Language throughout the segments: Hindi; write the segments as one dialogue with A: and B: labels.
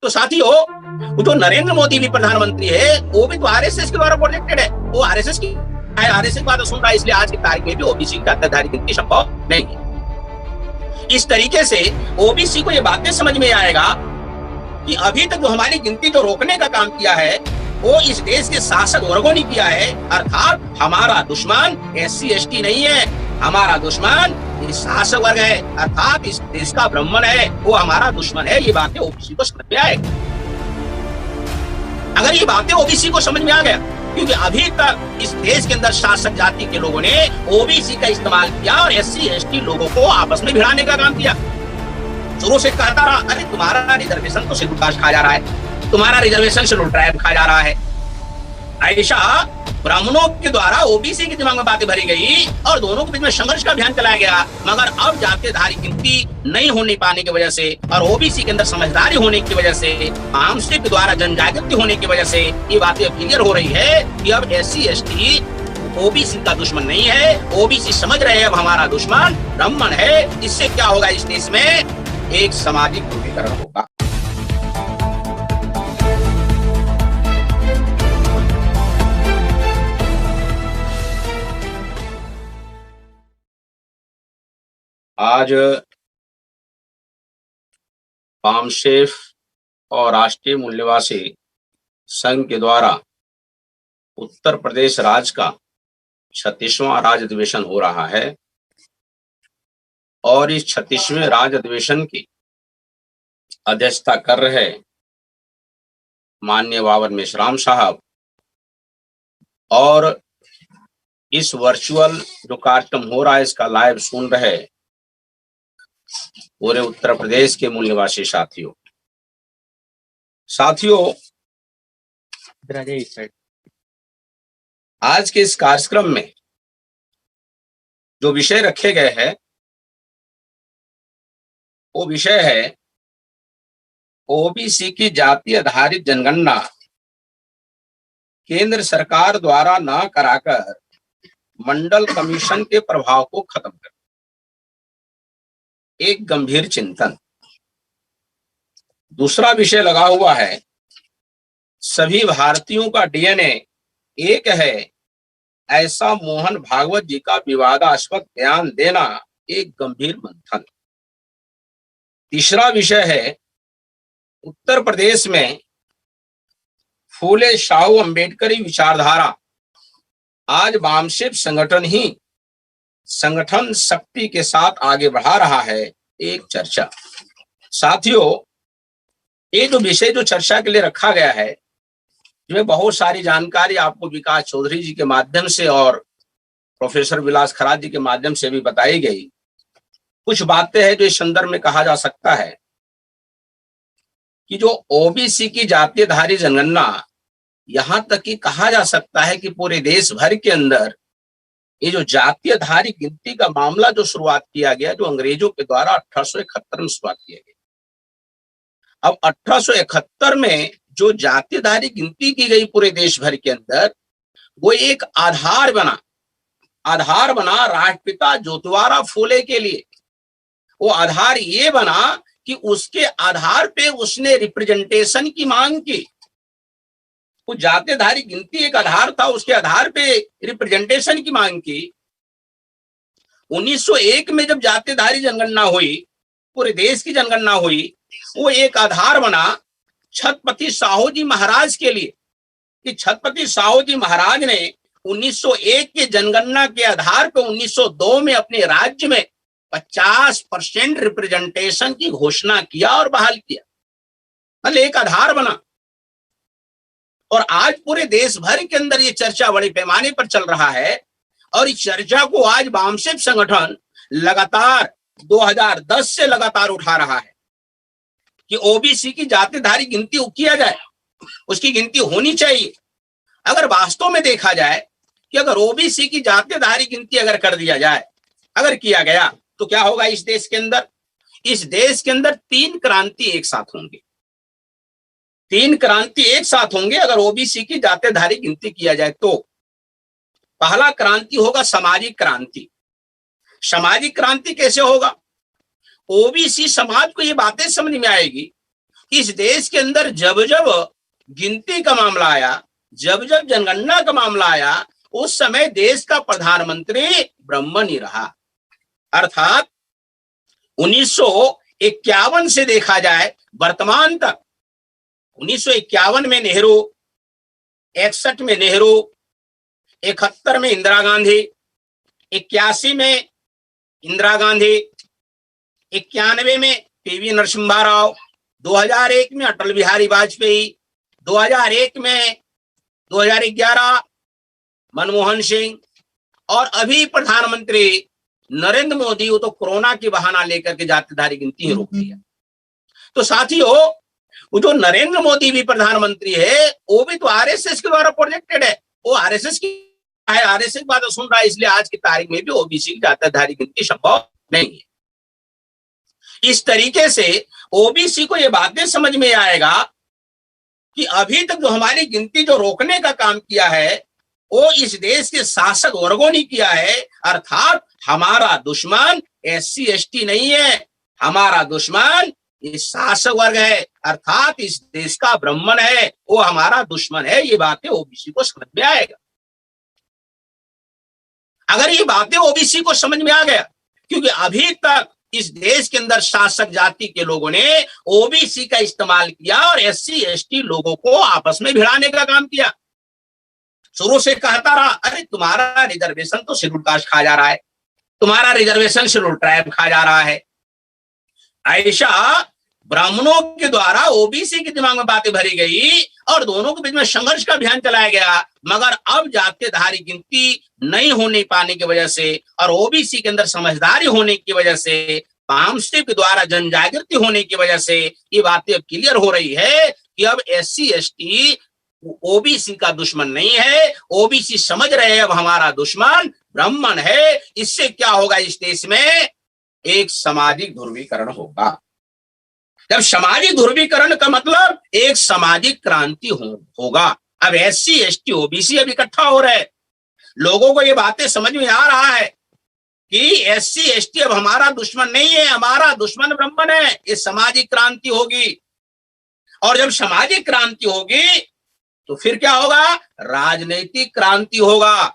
A: तो साथियों, वो जो नरेंद्र मोदी भी प्रधानमंत्री है, वो भी तो आरएसएस के द्वारा प्रोजेक्टेड है। वो आरएसएस की बात सुन रहा है, इसलिए आज की तारीख में भी ओबीसी की जातिदारी गिनती संभव नहीं है। इस तरीके से ओबीसी को ये बातें समझ में आएगा कि अभी तक जो हमारी गिनती जो रोकने का काम किया है, वो इस देश के शासक वर्गों ने किया है। अर्थात हमारा दुश्मन एससी एसटी नहीं है, हमारा दुश्मन शासक वर्ग है, अर्थात इस देश का ब्राह्मण है, वो हमारा दुश्मन है। ये बातें ओबीसी को समझ में आएगी। अगर ये बातें ओबीसी को समझ में आ गया, क्योंकि अभी तक इस देश के अंदर शासक जाति के लोगों ने ओबीसी का इस्तेमाल किया और एससी एसटी लोगों को आपस में भिड़ाने का काम किया। शुरू से कहता रहा, अरे तुम्हारा रिजर्वेशन तो शेड्यूल कास्ट खा जा रहा है, तुम्हारा रिजर्वेशन शेड्यूल ट्राइब खा जा रहा है। ऐसा ब्राह्मणों के द्वारा ओबीसी के दिमाग में बातें भरी गई और दोनों के बीच में संघर्ष का अभियान चलाया गया। मगर अब जातिधारी गिनती नहीं होने पाने की वजह से और ओबीसी के अंदर समझदारी होने की वजह से, आमसिक द्वारा जन जागृति होने की वजह से ये बातें क्लियर हो रही है कि अब एससी एसटी ओबीसी का दुश्मन नहीं है। ओबीसी समझ रहे हैं अब हमारा दुश्मन ब्राह्मण है। इससे क्या होगा, इस देश में एक सामाजिक ध्रुवीकरण होगा। आज बामसेफ और राष्ट्रीय मूल्यवासी संघ के द्वारा उत्तर प्रदेश राज्य का 36वां राज्य अधिवेशन हो रहा है और इस 36वें राज्य अधिवेशन की अध्यक्षता कर रहे माननीय बाबर मेश्राम साहब और इस वर्चुअल जो कार्यक्रम हो रहा है इसका लाइव सुन रहे पूरे उत्तर प्रदेश के मूल निवासी साथियों, आज के इस कार्यक्रम में जो विषय रखे गए हैं वो विषय है ओबीसी की जाति आधारित जनगणना केंद्र सरकार द्वारा न कराकर मंडल कमीशन के प्रभाव को खत्म कर, एक गंभीर चिंतन। दूसरा विषय लगा हुआ है सभी भारतीयों का डीएनए एक है, ऐसा मोहन भागवत जी का विवादास्पद बयान देना, एक गंभीर मंथन। तीसरा विषय है उत्तर प्रदेश में फूले शाहू अंबेडकरी विचारधारा आज बामसेफ संगठन ही संगठन शक्ति के साथ आगे बढ़ा रहा है, एक चर्चा। साथियों, ये जो विषय जो चर्चा के लिए रखा गया है, जो बहुत सारी जानकारी आपको विकास चौधरी जी के माध्यम से और प्रोफेसर विलास खराज जी के माध्यम से भी बताई गई। कुछ बातें हैं जो इस संदर्भ में कहा जा सकता है कि जो ओबीसी की जातिधारी जनगणना, यहां तक कि कहा जा सकता है कि पूरे देश भर के अंदर ये जो जातीयधारी गिनती का मामला जो शुरुआत किया गया, जो अंग्रेजों के द्वारा 1871 में शुरुआत किया गया। अब 1871 में जो जातीयधारी गिनती की गई पूरे देश भर के अंदर, वो एक आधार बना राष्ट्रपिता ज्योतिबा फूले के लिए। वो आधार ये बना कि उसके आधार पे उसने रिप्रेजेंटेशन की मांग की। वो जातिधारी गिनती एक आधार था, उसके आधार पे रिप्रेजेंटेशन की मांग की। 1901 में जब जातिधारी जनगणना हुई, पूरे देश की जनगणना हुई, वो एक आधार बना छत्रपति साहू जी महाराज के लिए कि छत्रपति साहू जी महाराज ने 1901 के जनगणना के आधार पर 1902 में अपने राज्य में 50% रिप्रेजेंटेशन की घोषणा किया और बहाल किया। मतलब एक आधार बना। और आज पूरे देश भर के अंदर ये चर्चा बड़े पैमाने पर चल रहा है और इस चर्चा को आज बामसेफ संगठन लगातार 2010 से लगातार उठा रहा है कि ओबीसी की जातिधारी गिनती किया जाए, उसकी गिनती होनी चाहिए। अगर वास्तव में देखा जाए कि अगर ओबीसी की जातिधारी गिनती अगर कर दिया जाए, अगर किया गया, तो क्या होगा इस देश के अंदर? इस देश के अंदर 3 क्रांति एक साथ होंगे। 3 क्रांति एक साथ होंगे अगर ओबीसी की जातिधारी गिनती किया जाए तो। पहला क्रांति होगा सामाजिक क्रांति। सामाजिक क्रांति कैसे होगा? ओबीसी समाज को ये बातें समझ में आएगी इस देश के अंदर जब जब गिनती का मामला आया, जब जब जनगणना का मामला आया, उस समय देश का प्रधानमंत्री ब्राह्मण ही रहा। अर्थात 1951 से देखा जाए वर्तमान तक, 1951 में नेहरू, 61 में नेहरू, 71 में इंदिरा गांधी, 81 में इंदिरा गांधी, 91 में पीवी नरसिम्हा राव, 2001 में अटल बिहारी वाजपेयी, 2001 में 2011 मनमोहन सिंह, और अभी प्रधानमंत्री नरेंद्र मोदी, वो तो कोरोना की बहाना लेकर के जातिधारी गिनती ही रोक दिया। तो साथियों, वो जो नरेंद्र मोदी भी प्रधानमंत्री है, वो भी तो आरएसएस के द्वारा प्रोजेक्टेड है। वो आरएसएस की है, आरएसएस की बात सुन रहा है, इसलिए आज की तारीख में भी ओबीसी की जातिधारी गिनती संभव नहीं है। इस तरीके से ओबीसी को ये बातें समझ में आएगा कि अभी तक जो हमारी गिनती जो रोकने का काम किया है, वो इस देश के शासक वर्गों ने किया है। अर्थात हमारा दुश्मन एससी एसटी नहीं है, हमारा दुश्मन इस शासक वर्ग है, अर्थात इस देश का ब्राह्मण है, वो हमारा दुश्मन है। ये बातें ओबीसी को समझ में आएगा। अगर ये बातें ओबीसी को समझ में आ गया, क्योंकि अभी तक इस देश के अंदर शासक जाति के लोगों ने ओबीसी का इस्तेमाल किया और एससी एसटी लोगों को आपस में भिड़ाने का काम किया। शुरू से कहता रहा, अरे तुम्हारा रिजर्वेशन तो शेड्यूल कास्ट खा जा रहा है, तुम्हारा रिजर्वेशन शेड्यूल ट्राइब खा जा रहा है। ऐसा ब्राह्मणों के द्वारा ओबीसी के दिमाग में बातें भरी गई और दोनों के बीच में संघर्ष का अभियान चलाया गया। मगर अब जातिधारी गिनती नहीं होने पाने की वजह से और ओबीसी के अंदर समझदारी होने की वजह से, पामस्टेप के द्वारा जन जागृति होने की वजह से ये बातें अब क्लियर हो रही है कि अब एससी एसटी ओबीसी का दुश्मन नहीं है। ओबीसी समझ रहे हैं अब हमारा दुश्मन ब्राह्मण है। इससे क्या होगा, इस देश में एक सामाजिक ध्रुवीकरण होगा। जब सामाजिक ध्रुवीकरण का मतलब एक सामाजिक क्रांति होगा। अब एससी एसटी ओबीसी अब इकट्ठा हो रहे, लोगों को ये बातें समझ में आ रहा है कि एससी एसटी अब हमारा दुश्मन नहीं है, हमारा दुश्मन ब्राह्मण है। ये सामाजिक क्रांति होगी, और जब सामाजिक क्रांति होगी तो फिर क्या होगा, राजनीतिक क्रांति होगा।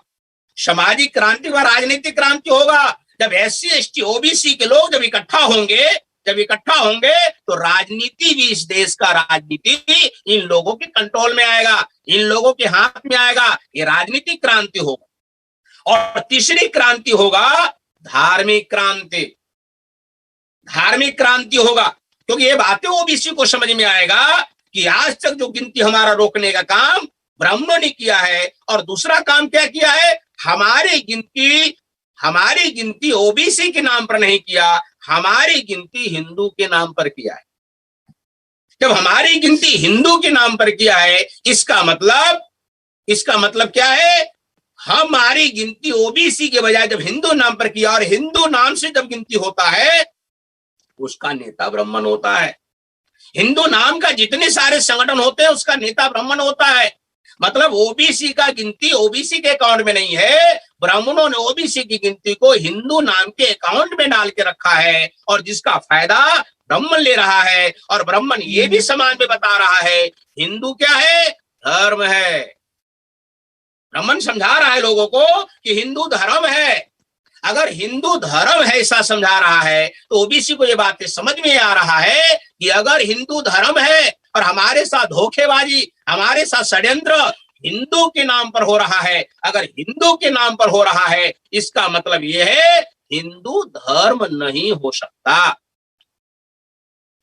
A: सामाजिक क्रांति व राजनीतिक क्रांति होगा। जब एससी एसटी ओबीसी के लोग जब इकट्ठा होंगे तो राजनीति भी, इस देश का राजनीति इन लोगों के कंट्रोल में आएगा, इन लोगों के हाथ में आएगा। ये राजनीतिक क्रांति होगा। और तीसरी क्रांति होगा धार्मिक क्रांति। धार्मिक क्रांति होगा, क्योंकि ये बातें ओबीसी को समझ में आएगा कि आज तक जो गिनती हमारा रोकने का काम ब्राह्मणों ने किया है, और दूसरा काम क्या किया है, हमारी गिनती ओबीसी के नाम पर नहीं किया, हमारी गिनती हिंदू के नाम पर किया है। जब हमारी गिनती हिंदू के नाम पर किया है, इसका मतलब क्या है, हमारी गिनती ओबीसी के बजाय जब हिंदू नाम पर किया, और हिंदू नाम से जब गिनती होता है उसका नेता ब्राह्मण होता है। हिंदू नाम का जितने सारे संगठन होते हैं उसका नेता ब्राह्मण होता है। मतलब ओबीसी का गिनती ओबीसी के अकाउंट में नहीं है, ब्राह्मणों ने ओबीसी की गिनती को हिंदू नाम के अकाउंट में डाल के रखा है, और जिसका फायदा ब्राह्मण ले रहा है। और ब्राह्मण ये भी समाज में बता रहा है हिंदू क्या है, धर्म है। ब्राह्मण समझा रहा है लोगों को कि हिंदू धर्म है। अगर हिंदू धर्म है ऐसा समझा रहा है, तो ओबीसी को ये बातें समझ में आ रहा है कि अगर हिंदू धर्म है और हमारे साथ धोखेबाजी, हमारे साथ षड्यंत्र हिंदू के नाम पर हो रहा है, अगर हिंदू के नाम पर हो रहा है, इसका मतलब यह है हिंदू धर्म नहीं हो सकता।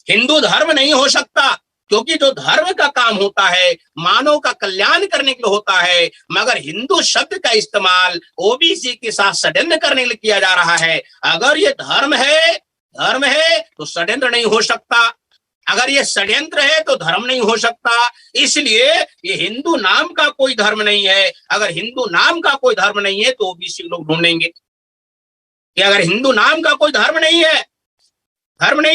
A: हिंदू धर्म नहीं हो सकता, क्योंकि जो धर्म का काम होता है मानव का कल्याण करने के लिए होता है, मगर हिंदू शब्द का इस्तेमाल ओबीसी के साथ षड्यंत्र करने के लिए किया जा रहा है। अगर ये धर्म है तो षड्यंत्र नहीं हो सकता, अगर ये षड्यंत्र है तो धर्म नहीं हो सकता। इसलिए ये हिंदू नाम का कोई धर्म नहीं है। अगर हिंदू नाम का कोई धर्म नहीं है तो ओबीसी लोग ढूंढेंगे कि अगर हिंदू नाम का कोई धर्म नहीं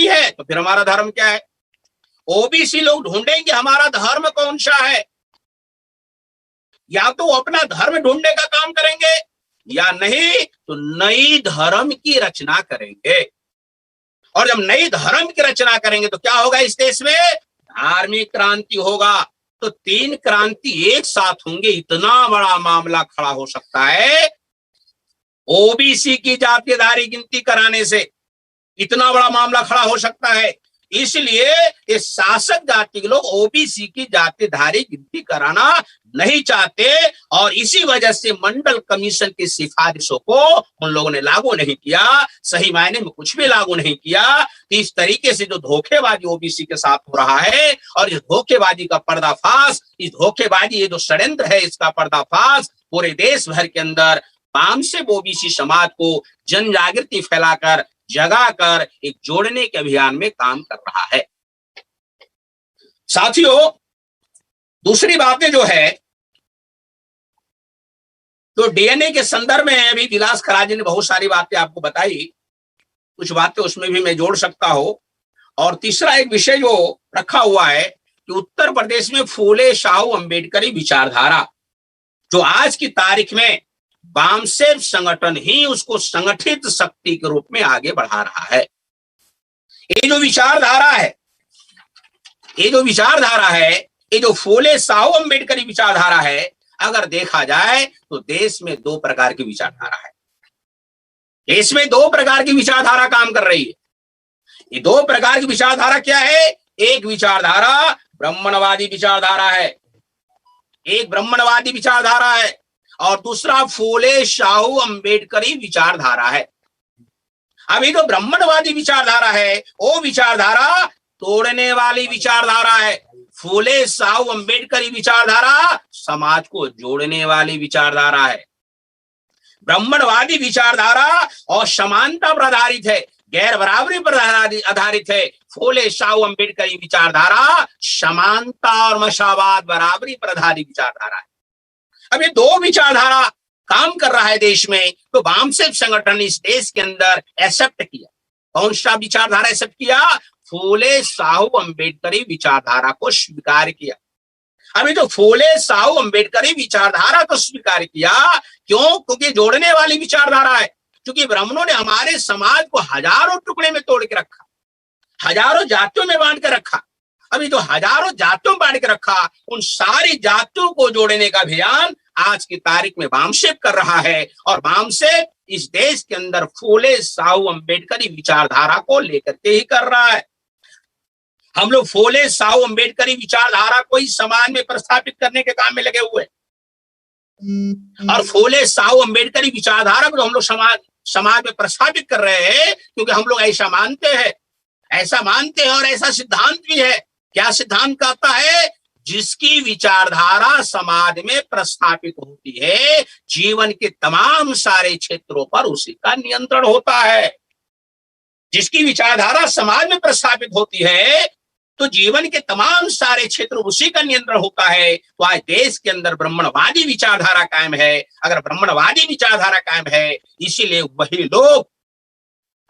A: है तो फिर हमारा धर्म क्या है। ओबीसी लोग ढूंढेंगे हमारा धर्म कौन सा है, या तो अपना धर्म ढूंढने का काम करेंगे, या नहीं तो नई धर्म की रचना करेंगे। और जब नई धर्म की रचना करेंगे तो क्या होगा, इस देश में धार्मिक क्रांति होगा, तो 3 क्रांति एक साथ होंगे, इतना बड़ा मामला खड़ा हो सकता है। ओबीसी की जातिधारी गिनती कराने से इतना बड़ा मामला खड़ा हो सकता है। इसलिए ये शासक जाति के लोग ओबीसी की जातिधारी गिनती कराना नहीं चाहते, और इसी वजह से मंडल कमीशन की सिफारिशों को उन लोगों ने लागू नहीं किया, सही मायने में कुछ भी लागू नहीं किया। इस तरीके से जो धोखेबाजी ओबीसी के साथ हो रहा है, और इस धोखेबाजी का पर्दाफाश, इस धोखेबाजी, ये जो षड्यंत्र है, इसका पर्दाफाश पूरे देश भर के अंदर वामसिक ओबीसी समाज को जन जागृति फैलाकर, जगाकर एक जोड़ने के अभियान में काम कर रहा है। साथियों, दूसरी बातें जो है, तो डीएनए के संदर्भ में अभी विलास खराज ने बहुत सारी बातें आपको बताई, कुछ बातें उसमें भी मैं जोड़ सकता हूं। और तीसरा एक विषय जो रखा हुआ है कि उत्तर प्रदेश में फूले शाहू अंबेडकरी विचारधारा, जो आज की तारीख में वामसेव संगठन ही उसको संगठित शक्ति के रूप में आगे बढ़ा रहा है। ये जो विचारधारा है, ये जो फूले शाहू अंबेडकरी विचारधारा है, अगर देखा जाए तो देश में 2 प्रकार की विचारधारा है। देश में 2 प्रकार की विचारधारा काम कर रही है। ये 2 प्रकार की विचारधारा क्या है? एक विचारधारा ब्राह्मणवादी विचारधारा है, एक ब्राह्मणवादी विचारधारा है, और दूसरा फूले शाहू अंबेडकरी विचारधारा है। अभी जो ब्राह्मणवादी विचारधारा है, वो विचारधारा तोड़ने वाली विचारधारा है। फूले शाहू अंबेडकरी विचारधारा समाज को जोड़ने वाली विचारधारा है। ब्राह्मणवादी विचारधारा और समानता पर आधारित है, गैर बराबरी पर आधारित है। फूले शाहू अंबेडकरी विचारधारा समानता और मशावाद, बराबरी पर आधारित विचारधारा है। अब ये 2 विचारधारा काम कर रहा है देश में, तो वामसिक संगठन इस देश के अंदर एक्सेप्ट किया। कौन सा विचारधारा एक्सेप्ट किया? फूले शाहू अंबेडकरी विचारधारा को स्वीकार किया। अभी तो फूले शाहू अंबेडकरी विचारधारा को स्वीकार किया, क्यों? क्योंकि जोड़ने वाली विचारधारा है। क्योंकि ब्राह्मणों ने हमारे समाज को हजारों टुकड़े में तोड़ के रखा, हजारों जातियों में बांट के रखा। अभी तो हजारों जातियों में बांट के रखा, उन सारी जातियों को जोड़ने का अभियान आज की तारीख में वामसेव कर रहा है। और वामसेव इस देश के अंदर फूले शाहू अंबेडकरी विचारधारा को लेकर के ही कर रहा है। हम लोग फूले शाहू अंबेडकरी विचारधारा को ही समाज में प्रस्थापित करने के काम में लगे हुए, और फूले शाहू अंबेडकरी विचारधारा को हम लोग समाज में प्रस्थापित कर रहे हैं, क्योंकि हम लोग ऐसा मानते हैं और ऐसा सिद्धांत भी है। क्या सिद्धांत कहता है? जिसकी विचारधारा समाज में प्रस्थापित होती है, जीवन के तमाम सारे क्षेत्रों पर उसी का नियंत्रण होता है। जिसकी विचारधारा समाज में प्रस्थापित होती है, तो जीवन के तमाम सारे क्षेत्र उसी का नियंत्रण होता है। तो आज देश के अंदर ब्राह्मणवादी विचारधारा कायम है। अगर ब्राह्मणवादी विचारधारा कायम है, इसीलिए वही लोग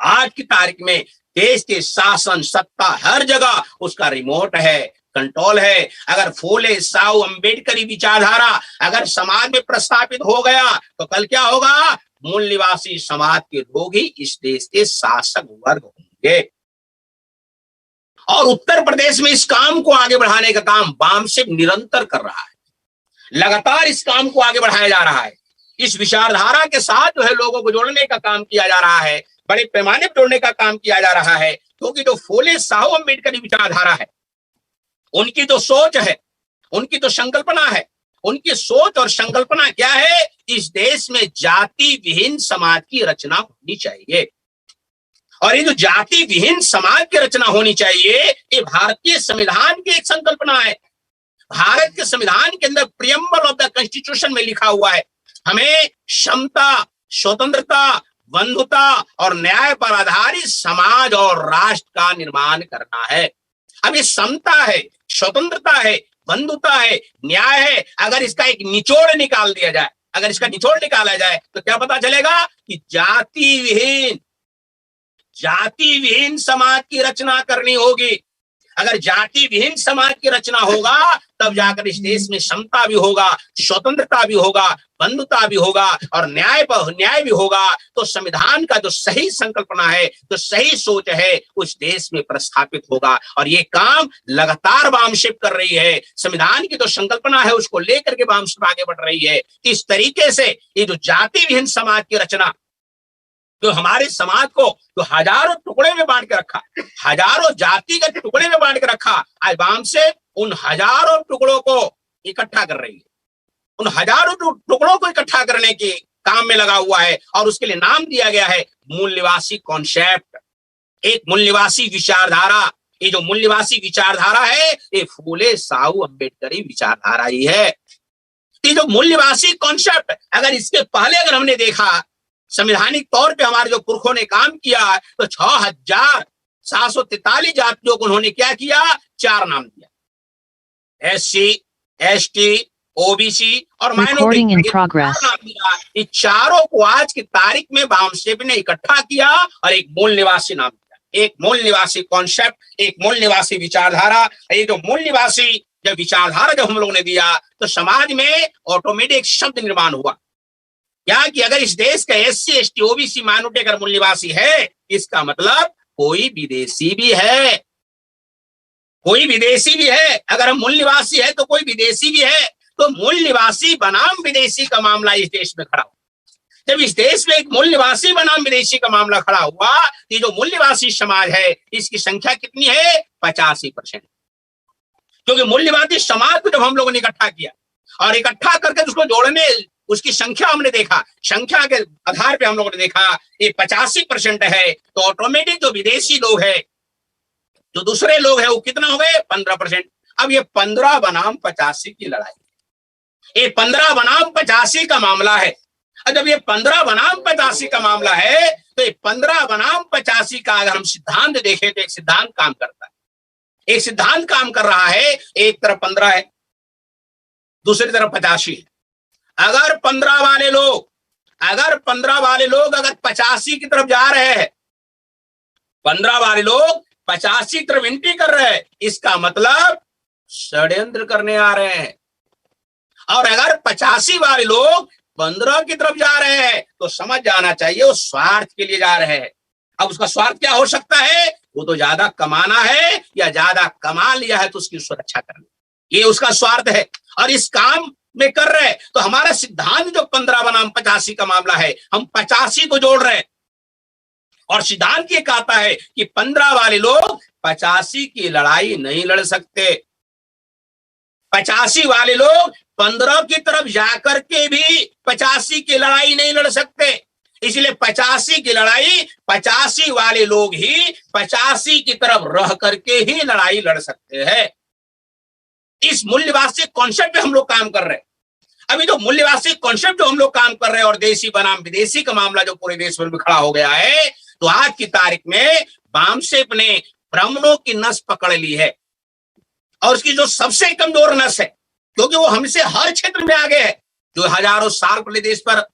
A: आज की तारीख में देश के शासन सत्ता हर जगह उसका रिमोट है, कंट्रोल है। अगर फूले शाहू अंबेडकरी विचारधारा अगर समाज में प्रस्थापित हो गया, तो कल क्या होगा? मूल निवासी समाज के लोग ही इस देश के शासक वर्ग होंगे। और उत्तर प्रदेश में इस काम को आगे बढ़ाने का काम वामसेव निरंतर कर रहा है। लगातार इस काम को आगे बढ़ाया जा रहा है। इस विचारधारा के साथ जो है लोगों को जोड़ने का काम किया जा रहा है, बड़े पैमाने पर जोड़ने का काम किया जा रहा है। क्योंकि जो फूले शाहू अंबेडकरी विचारधारा है, उनकी तो सोच है, उनकी तो संकल्पना है। उनकी सोच और संकल्पना क्या है? इस देश में जाति विहीन समाज की रचना होनी चाहिए। और ये जो जाति विहीन समाज की रचना होनी चाहिए, ये भारतीय संविधान की एक संकल्पना है। भारत के संविधान के अंदर प्रियम्बल ऑफ द कॉन्स्टिट्यूशन में लिखा हुआ है, हमें समता, स्वतंत्रता, बंधुता और न्याय पर आधारित समाज और राष्ट्र का निर्माण करना है। अब ये समता है, स्वतंत्रता है, बंधुता है, न्याय है। अगर इसका एक निचोड़ निकाल दिया जाए, अगर इसका निचोड़ निकाला जाए, तो क्या पता चलेगा? कि जाति विहीन समाज की रचना करनी होगी। अगर जाति विहीन समाज की रचना होगा तब जाकर इस देश में समता भी होगा, स्वतंत्रता भी होगा, बंधुता भी होगा और न्याय भी होगा। तो संविधान का जो सही संकल्पना है, जो सही सोच है, उस देश में प्रस्थापित होगा। और ये काम लगातार वामशिप कर रही है। संविधान की जो संकल्पना है उसको लेकर के वामशिप आगे बढ़ रही है। इस तरीके से ये जो जाति विहीन समाज की रचना, जो हमारे समाज को जो हजारों टुकड़े में बांट के रखा, हजारों जातिगत टुकड़े में बांट के रखा, आज वामशिप उन हजारों टुकड़ों को इकट्ठा कर रही है। उन हजारों टुकड़ों को इकट्ठा करने के काम में लगा हुआ है और उसके लिए नाम दिया गया है मूल्यवासी कॉन्सेप्ट, एक मूल्यवासी विचारधारा। ये जो मूल्यवासी विचारधारा है ये फूले साहू अम्बेडकरी विचारधारा ही है। ये जो मूल्यवासी कॉन्सेप्ट, अगर इसके पहले अगर हमने देखा संवैधानिक तौर पे हमारे जो पुरखों ने काम किया तो 6,743 जातियों को उन्होंने क्या किया, 4 नाम दिया, SC, ST, OBC और माइनॉरिटी नाम दिया। इन चारों को आज की तारीख में वामशिप ने इकट्ठा किया और एक मूल निवासी नाम दिया, एक मूल निवासी कॉन्सेप्ट, एक मूल निवासी विचारधारा। ये जो मूल निवासी जब विचारधारा जब हम लोगों ने दिया तो समाज में ऑटोमेटिक शब्द निर्माण हुआ क्या कि अगर इस देश का SC, ST, OBC माइनॉरिटी अगर मूल निवासी है, इसका मतलब कोई विदेशी भी है, कोई विदेशी भी है। अगर हम मूल निवासी है तो कोई विदेशी भी है। तो मूल निवासी बनाम विदेशी का मामला इस देश में खड़ा हुआ। जब इस देश में एक मूल निवासी बनाम विदेशी का मामला खड़ा हुआ, ये जो मूल निवासी समाज है इसकी संख्या कितनी है, 85%। क्योंकि मूल निवासी समाज को जब हम लोगों ने इकट्ठा किया और इकट्ठा करके उसको जोड़ने, उसकी संख्या हमने देखा, संख्या के आधार पे हम लोगों ने देखा ये 85% है। तो ऑटोमेटिक जो विदेशी लोग है, जो दूसरे लोग है, वो कितना हो गए, 15%। अब ये 15 बनाम 85 की लड़ाई, ये 15 बनाम 85 का मामला है। और जब ये 15 बनाम 85 का मामला है तो ये 15 बनाम 85 का अगर हम सिद्धांत देखें तो एक सिद्धांत काम करता है, एक सिद्धांत काम कर रहा है। एक तरफ 15 है, दूसरी तरफ 85 है। अगर 15 वाले लोग अगर 85 की तरफ जा रहे हैं, 15 वाले लोग 85 की तरफ एंट्री कर रहे हैं, इसका मतलब षड्यंत्र करने आ रहे हैं। और अगर 85 वाले लोग 15 की तरफ जा रहे हैं तो समझ जाना चाहिए वो स्वार्थ के लिए जा रहे हैं। अब उसका स्वार्थ क्या हो सकता है, वो तो ज्यादा कमाना है या ज्यादा कमा लिया है तो उसकी सुरक्षा करनी, ये उसका स्वार्थ है और इस काम में कर रहे हैं। तो हमारा सिद्धांत जो 15 बनाम 85 का मामला है, हम 85 को जोड़ रहे हैं और सिद्धांत ये कहता है कि 15 वाले लोग 85 की लड़ाई नहीं लड़ सकते। 85 वाले लोग 15 की तरफ जाकर के भी 85 की लड़ाई नहीं लड़ सकते। इसलिए 85 की लड़ाई 85 वाले लोग ही 85 की तरफ रह करके ही लड़ाई लड़ सकते हैं। इस मूल्यवासी कॉन्सेप्ट पे हम लोग काम कर रहे हैं। अभी जो मूल्यवासी कॉन्सेप्ट जो हम लोग काम कर रहे हैं और देशी बनाम विदेशी का मामला जो पूरे देश भर में खड़ा हो गया है, तो आज की तारीख में वामशिप ने ब्राह्मणों की नस पकड़ ली है और उसकी जो सबसे कमजोर नस है, क्योंकि वो हमसे हर क्षेत्र में आगे है, जो हजारों साल पहले देश पर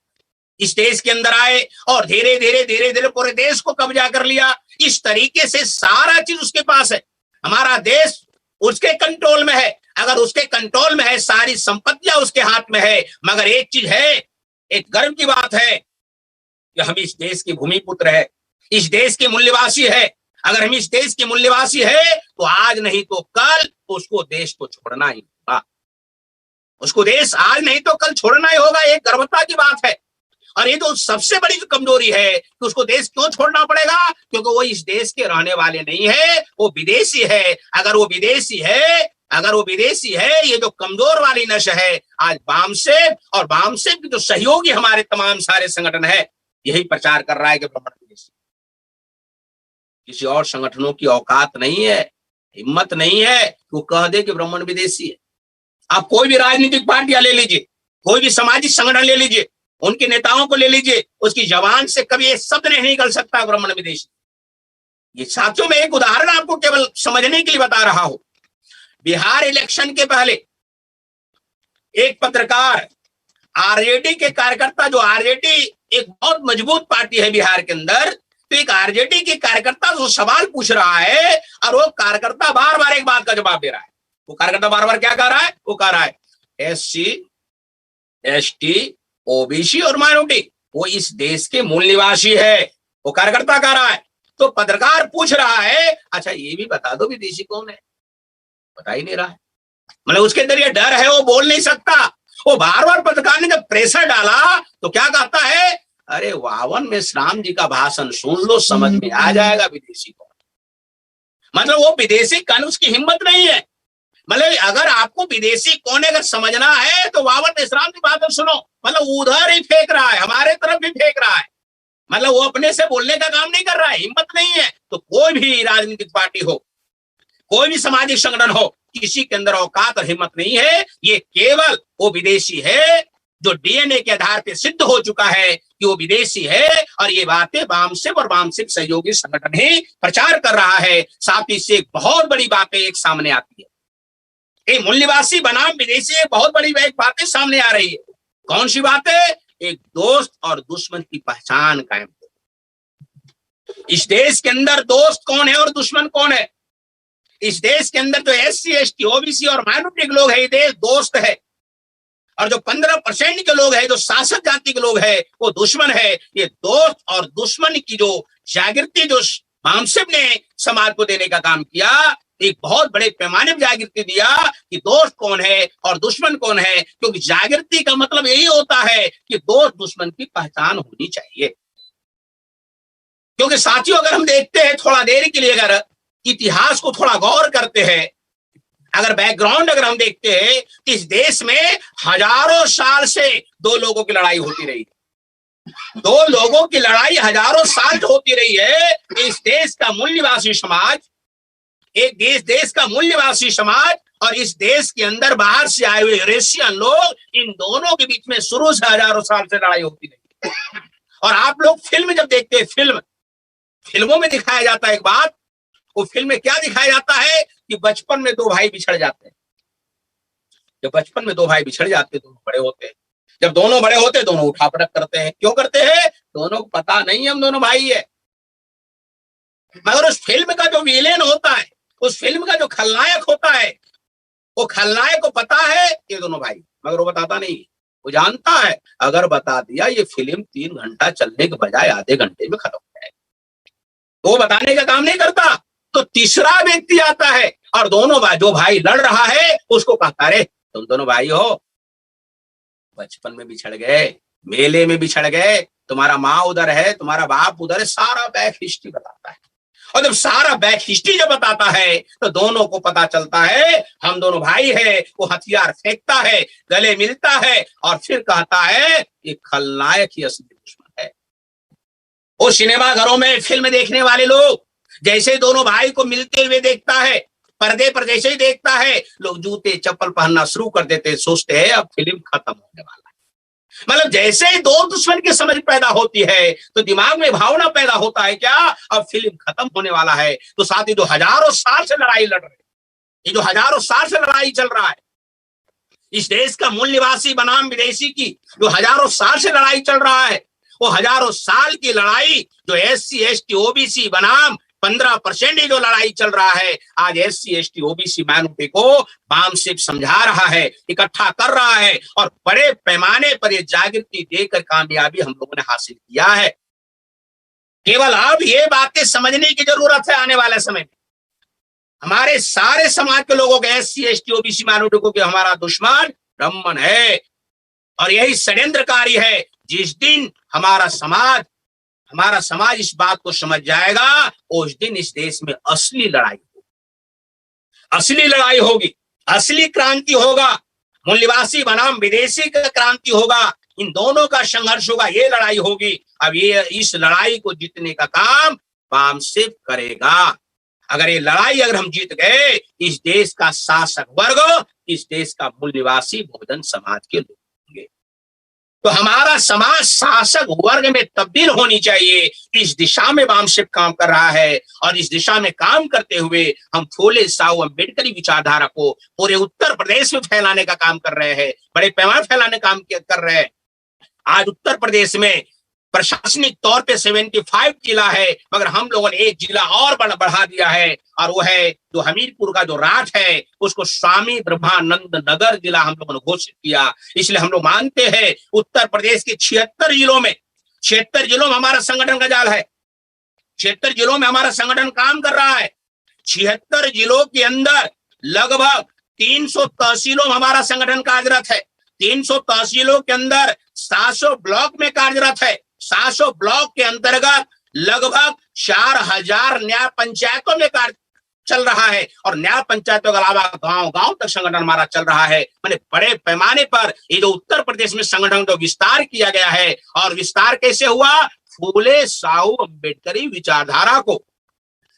A: इस देश के अंदर आए और धीरे धीरे पूरे देश को कब्जा कर लिया। इस तरीके से सारा चीज उसके पास है, हमारा देश उसके कंट्रोल में है। अगर उसके कंट्रोल में है, सारी संपत्तियां उसके हाथ में है। मगर एक चीज है, एक गर्व की बात है कि हम इस देश के भूमि पुत्र है, इस देश के मूल्यवासी है। अगर हम इस देश के मूल्यवासी है तो आज नहीं तो कल तो उसको देश को छोड़ना ही होगा, उसको देश आज नहीं तो कल छोड़ना ही होगा। एक गर्वता की बात है। और ये तो सबसे बड़ी जो है कि उसको देश क्यों छोड़ना पड़ेगा, क्योंकि वो इस देश के रहने वाले नहीं है, वो विदेशी है। अगर वो विदेशी है, ये जो कमजोर वाली नश है, आज वामशिप और वामशिप के जो सहयोगी हमारे तमाम सारे संगठन है, यही प्रचार कर रहा है कि ब्राह्मण विदेशी। किसी और संगठनों की औकात नहीं है, हिम्मत नहीं है कि वो कह दे कि ब्राह्मण विदेशी है। आप कोई भी राजनीतिक पार्टियां ले लीजिए, कोई भी सामाजिक संगठन ले लीजिए, उनके नेताओं को ले लीजिए, उसकी जबान से कभी ये शब्द नहीं निकल सकता ब्राह्मण विदेशी। ये साथियों में एक उदाहरण आपको केवल समझने के लिए बता रहा हूं। बिहार इलेक्शन के पहले एक पत्रकार, आरजेडी के कार्यकर्ता, जो आरजेडी एक बहुत मजबूत पार्टी है बिहार के अंदर, तो एक आरजेडी के कार्यकर्ता जो सवाल पूछ रहा है और वो कार्यकर्ता बार बार एक बात का जवाब दे रहा है। वो कार्यकर्ता बार बार क्या कह रहा है? वो कह रहा है SC ST OBC और माइनॉरिटी वो इस देश के मूल निवासी है, वो कार्यकर्ता कह रहा है। तो पत्रकार पूछ रहा है अच्छा ये भी बता दो विदेशी कौन है, बता ही नहीं रहा है। मतलब उसके अंदर ये डर है, वो बोल नहीं सकता। वो बार बार पत्रकार ने जब प्रेशर डाला तो क्या कहता है, अरे 52 में श्याम जी का भाषण सुन लो, समझ में आ जाएगा विदेशी कौन। मतलब वो विदेशी कौन, उसकी हिम्मत नहीं है। मतलब अगर आपको विदेशी कौन अगर समझना है तो 52 में श्याम जी भाषण सुनो। मतलब उधर ही फेंक रहा है, हमारे तरफ भी फेंक रहा है। मतलब वो अपने से बोलने का काम नहीं कर रहा है, हिम्मत नहीं है। तो कोई भी राजनीतिक पार्टी हो, कोई भी सामाजिक संगठन हो, किसी के अंदर औकात और हिम्मत नहीं है। ये केवल वो विदेशी है जो DNA के आधार पे सिद्ध हो चुका है कि वो विदेशी है। और ये बातें वामसिक और वामसिक सहयोगी संगठन ही प्रचार कर रहा है। साथ ही से एक बहुत बड़ी बातें एक सामने आती है, एक मूल निवासी बनाम विदेशी, बहुत बड़ी बातें सामने आ रही है। कौन सी बातें? एक दोस्त और दुश्मन की पहचान कायम हो। इस देश के अंदर दोस्त कौन है और दुश्मन कौन है? इस देश के अंदर जो SC ST OBC और माइनॉरिटी के लोग हैं, ये देश दोस्त है। और जो 15% के लोग हैं, जो शासक जाति के लोग हैं, वो दुश्मन है। ये दोस्त और दुश्मन की जो जागृति जो वामसिक ने समाज को देने का काम किया, एक बहुत बड़े पैमाने पर जागृति दिया कि दोस्त कौन है और दुश्मन कौन है। क्योंकि जागृति का मतलब यही होता है कि दोस्त दुश्मन की पहचान होनी चाहिए। क्योंकि साथियों अगर हम देखते हैं थोड़ा देर के लिए, अगर इतिहास को थोड़ा गौर करते हैं, अगर बैकग्राउंड अगर हम देखते हैं, इस देश में हजारों साल से दो लोगों की लड़ाई होती रही है। दो लोगों की लड़ाई हजारों साल होती रही है। इस देश का मूल निवासी समाज, एक देश का मूल निवासी समाज और इस देश के अंदर बाहर से आए हुए यूरेशियन लोग, इन दोनों के बीच में शुरू से हजारों साल से लड़ाई होती रही है। और आप लोग फिल्म जब देखते हैं, फिल्मों में दिखाया जाता है एक बात, वो फिल्म में क्या दिखाया जाता है कि बचपन में दो भाई बिछड़ जाते हैं। जब बचपन में दो भाई बिछड़ जाते हैं, दोनों बड़े होते हैं। जब दोनों बड़े होते हैं, दोनों उठा पटक करते हैं। क्यों करते हैं? दोनों को पता नहीं है हम दोनों भाई है। मगर उस फिल्म का जो विलेन होता है, उस फिल्म का जो खलनायक होता है, वो खलनायक को पता है ये दोनों भाई, मगर वो बताता नहीं। वो जानता है अगर बता दिया ये फिल्म 3 घंटा चलने के बजाय आधे घंटे में खत्म हो जाएगी। वो बताने का काम नहीं करता। तो तीसरा व्यक्ति आता है और दोनों जो भाई लड़ रहा है उसको कहता है, तुम दोनों भाई हो, बचपन में बिछड़ गए, मेले में बिछड़ गए, तुम्हारा माँ उधर है, तुम्हारा बाप उधर है। सारा बैक हिस्ट्री बताता है। और जब सारा बैक हिस्ट्री जब बताता है तो दोनों को पता चलता है हम दोनों भाई है। वो हथियार फेंकता है, गले मिलता है और फिर कहता है ये खलनायक ही असली दुश्मन है। वो सिनेमा घरों में फिल्म देखने वाले लोग जैसे दोनों भाई को मिलते हुए देखता है, पर्दे पर जैसे ही देखता है, लोग जूते चप्पल पहनना शुरू कर देते, सोचते हैं अब फिल्म खत्म होने वाला है। मतलब जैसे ही दो दुश्मन की समझ पैदा होती है तो दिमाग में भावना पैदा होता है क्या अब फिल्म खत्म होने वाला है। तो साथ ही जो हजारों साल से लड़ाई लड़ रहे, ये जो हजारों साल से लड़ाई चल रहा है, इस देश का मूल निवासी बनाम विदेशी की जो हजारों साल से लड़ाई चल रहा है, वो हजारों साल की लड़ाई जो SC ST OBC बनाम 15% जो लड़ाई चल रहा है, आज SC ST OBC माइनॉरिटी को वामसिक समझा रहा है, इकट्ठा कर रहा है और बड़े पैमाने पर ये जागृति देकर कामयाबी हम लोगों ने हासिल किया है। केवल अब ये बातें समझने की जरूरत है आने वाले समय में। हमारे सारे समाज के लोगों के SC ST OBC माइनॉरिटी को कि हमारा दुश्मन ब्राह्मण है और यही षड्यंत्रकारी है। जिस दिन हमारा समाज इस बात को समझ जाएगा, उस दिन इस देश में असली लड़ाई होगी, असली क्रांति होगा। मूल निवासी बनाम विदेशी का क्रांति होगा। इन दोनों का संघर्ष होगा, ये लड़ाई होगी। अब ये इस लड़ाई को जीतने का काम वामसिक करेगा। अगर ये लड़ाई अगर हम जीत गए, इस देश का शासक वर्ग, इस देश का मूल निवासी बहुजन समाज के लोग होंगे। तो हमारा समाज शासक वर्ग में तब्दील होनी चाहिए। इस दिशा में वामसिक काम कर रहा है और इस दिशा में काम करते हुए हम फूले साहू अम्बेडकरी विचारधारा को पूरे उत्तर प्रदेश में फैलाने का काम कर रहे हैं, बड़े पैमाने फैलाने का काम कर रहे हैं। आज उत्तर प्रदेश में प्रशासनिक तौर पे 75 जिला है, मगर हम लोगों ने एक जिला और बढ़ा दिया है, और वो है जो हमीरपुर का जो राठ है, उसको स्वामी ब्रह्मानंद नगर जिला हम लोगों ने घोषित किया। इसलिए हम लोग मानते हैं उत्तर प्रदेश के 76 जिलों में, 76 जिलों में हमारा संगठन का जाल है, 76 जिलों में हमारा संगठन काम कर रहा है। 76 जिलों के अंदर लगभग 300 तहसीलों में हमारा संगठन कार्यरत है। 300 तहसीलों के अंदर 700 ब्लॉक में कार्यरत है। 700 ब्लॉक के अंतर्गत लगभग 4000 न्याय पंचायतों में कार्य चल रहा है, और न्याय पंचायतों के अलावा गांव-गांव तक संगठन हमारा चल रहा है। मैंने बड़े पैमाने पर ये जो उत्तर प्रदेश में संगठन का विस्तार किया गया है, और विस्तार कैसे हुआ? फूले साहू अम्बेडकरी विचारधारा को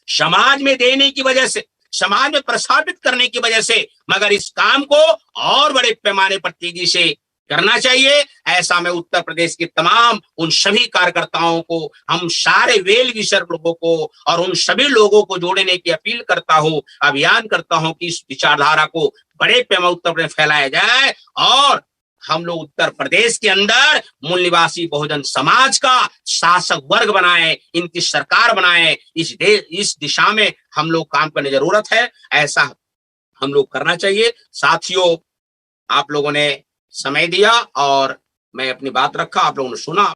A: समाज में देने की वजह से, समाज में प्रस्थापित करने की वजह से, मगर इस काम को और बड़े पैमाने पर तेजी से करना चाहिए। ऐसा मैं उत्तर प्रदेश के तमाम उन सभी कार्यकर्ताओं को, हम सारे वेल विशर लोगों को और उन सभी लोगों को जोड़ने की अपील करता हूं, अभियान करता हूं कि इस विचारधारा को बड़े पैमाने उत्तर प्रदेश फैलाया जाए, और हम लोग उत्तर प्रदेश के अंदर मूल निवासी बहुजन समाज का शासक वर्ग बनाए, इनकी सरकार बनाए। इस दिशा में हम लोग काम करने की जरूरत है, ऐसा हम लोग करना चाहिए। साथियों, आप लोगों ने समय दिया और मैं अपनी बात रखा, आप लोगों ने सुना।